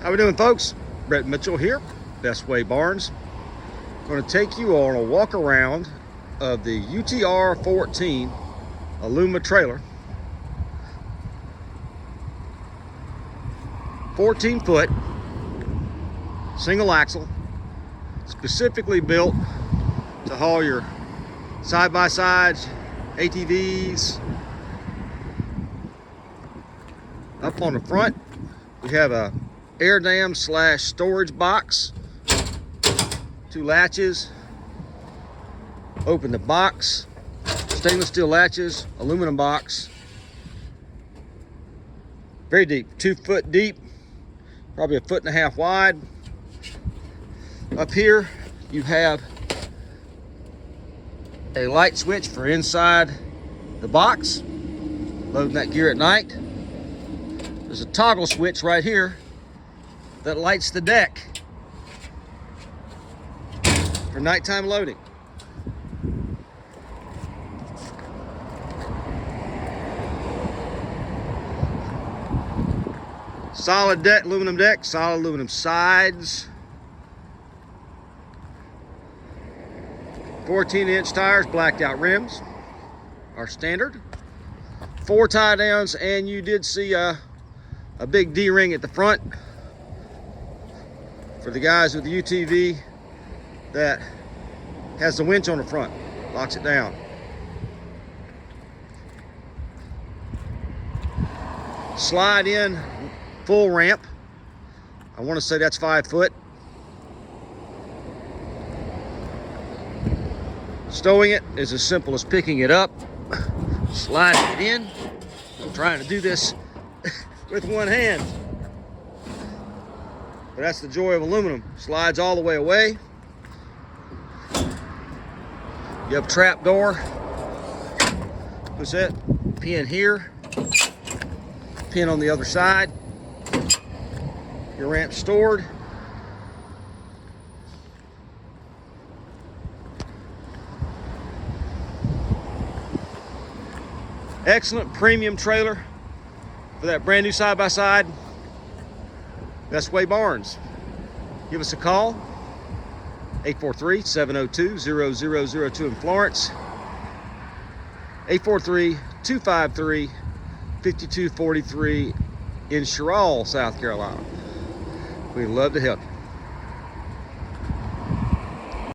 How we doing, folks? Brett Mitchell here, Bestway Barns. Going to take you on a walk around of the UTR 14 Aluma trailer. 14-foot, single axle, specifically built to haul your side-by-sides, ATVs. Up on the front, we have a air dam / storage box, 2 latches. Open the box, stainless steel latches, aluminum box. Very deep, 2 foot deep, probably 1.5 feet wide. Up here, you have a light switch for inside the box, loading that gear at night. There's a toggle switch right here that lights the deck for nighttime loading. Solid deck, aluminum deck, solid aluminum sides. 14-inch tires, blacked out rims are standard. 4 tie downs, and you did see a big D-ring at the front for the guys with the UTV that has the winch on the front, locks it down. Slide in full ramp. I want to say that's 5 foot. Stowing it is as simple as picking it up, sliding it in. I'm trying to do this with one hand, but that's the joy of aluminum. Slides all the way away. You have a trap door. Push that pin here, pin on the other side. Your ramp stored. Excellent premium trailer for that brand new side-by-side. Bestway Barns. Give us a call, 843-702-0002 in Florence, 843-253-5243 in Sherall, South Carolina. We'd love to help you.